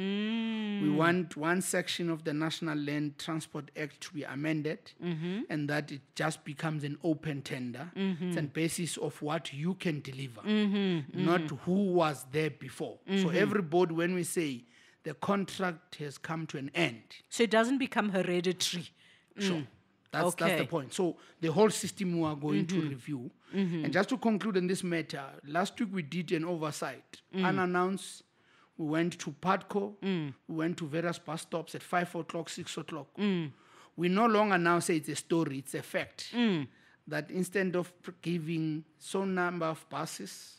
We want one section of the National Land Transport Act to be amended and that it just becomes an open tender. It's on basis of what you can deliver, not who was there before. So every board, when we say the contract has come to an end. So it doesn't become hereditary. Sure. That's the point. So the whole system we are going to review. And just to conclude on this matter, last week we did an oversight. Unannounced, we went to Patco, we went to various bus stops at 5 o'clock, 6 o'clock. We no longer now say it's a story, it's a fact. That instead of giving so number of buses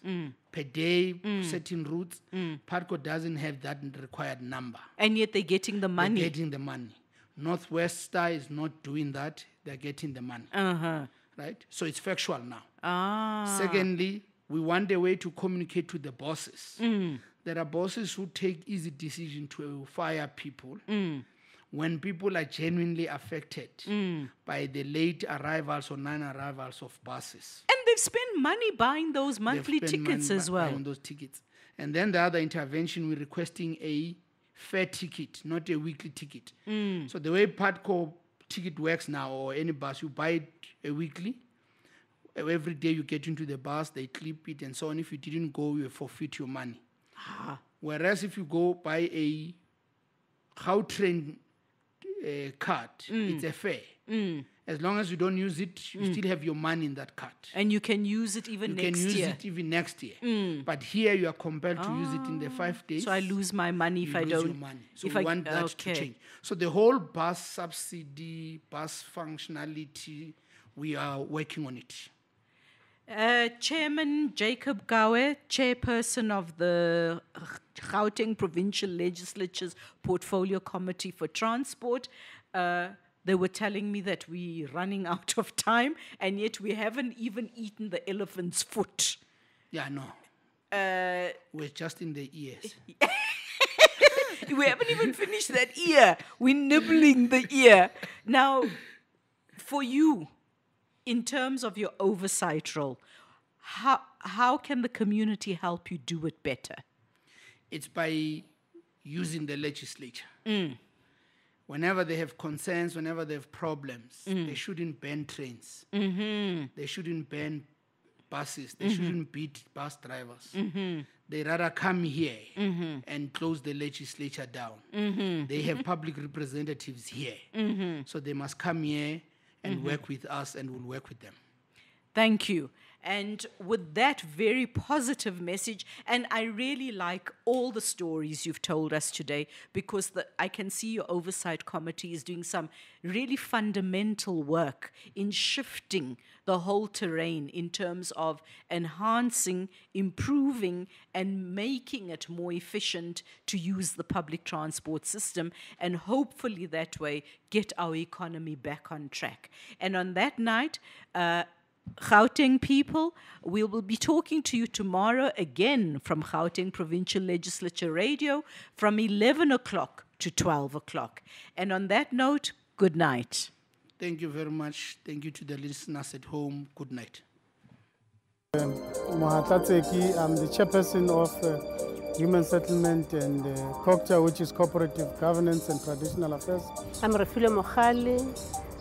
per day, certain routes, Patco doesn't have that required number. And yet they're getting the money. They're getting the money. Northwest Star is not doing that. They're getting the money. Right? So it's factual now. Secondly, we want a way to communicate to the bosses there are bosses who take easy decision to fire people when people are genuinely affected by the late arrivals or non-arrivals of buses. And they've spent money buying those monthly tickets as well. Buying those tickets. And then the other intervention, we're requesting a fare ticket, not a weekly ticket. So the way PATCO ticket works now, or any bus, you buy it a weekly. Every day you get into the bus, they clip it and so on. If you didn't go, you forfeit your money. Whereas if you go buy a Gautrain card, it's a fare. As long as you don't use it, you still have your money in that card. And you can use it even next year. You can use it even next year. But here you are compelled to use it in the 5 days. So I lose my money if I don't. Your money. So we want that to change. So the whole bus subsidy, bus functionality, we are working on it. Chairman Jacob Gawe, Chairperson of the Gauteng Provincial Legislature's Portfolio Committee for Transport, they were telling me that we're running out of time, and yet we haven't even eaten the elephant's foot. Yeah, no. We're just in the ears. We haven't even finished that ear. We're nibbling the ear. Now, for you, in terms of your oversight role, how can the community help you do it better? It's by using the legislature. Whenever they have concerns, whenever they have problems, they shouldn't ban trains. They shouldn't ban buses. They shouldn't beat bus drivers. They rather come here and close the legislature down. They have public representatives here. So they must come here and work with us, and we'll work with them. Thank you. And with that very positive message, and I really like all the stories you've told us today, because I can see your oversight committee is doing some really fundamental work in shifting the whole terrain in terms of enhancing, improving, and making it more efficient to use the public transport system, and hopefully that way get our economy back on track. And on that night, Gauteng people, we will be talking to you tomorrow again from Gauteng Provincial Legislature Radio from 11 o'clock to 12 o'clock. And on that note, good night. Thank you very much. Thank you to the listeners at home. Good night. Mohatlatseki, I'm the chairperson of Human Settlement and COCTA, which is Cooperative Governance and Traditional Affairs. I'm Refilwe Mokhale,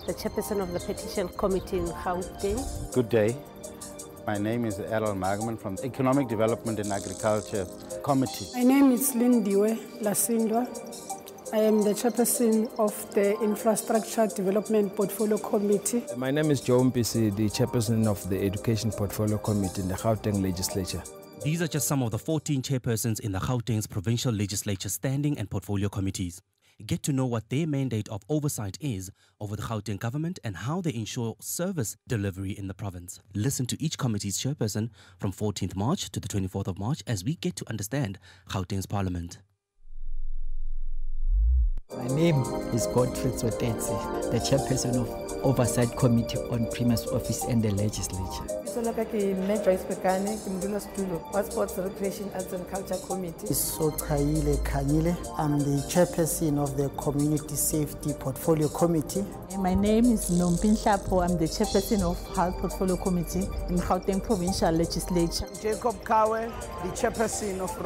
the chairperson of the Petition Committee in Gauteng. Good day. My name is Errol Magman from the Economic Development and Agriculture Committee. My name is Lindiwe Lasindwa. I am the chairperson of the Infrastructure Development Portfolio Committee. My name is Joe Mpisi, the chairperson of the Education Portfolio Committee in the Gauteng Legislature. These are just some of the 14 chairpersons in the Gauteng's Provincial Legislature Standing and Portfolio Committees. Get to know what their mandate of oversight is over the Gauteng government and how they ensure service delivery in the province. Listen to each committee's chairperson from 14th March to the 24th of March as we get to understand Gauteng's parliament. My name is Godfrey Tsotetsi, the chairperson of Oversight Committee on Primus Office and the Legislature. Sports, Recreation, Arts and Culture Committee. I'm the chairperson of the Community Safety Portfolio Committee. My name is Nompin Hlapo. I'm the chairperson of Health Portfolio Committee in Gauteng Provincial Legislature. Jacob Gawe, the chairperson of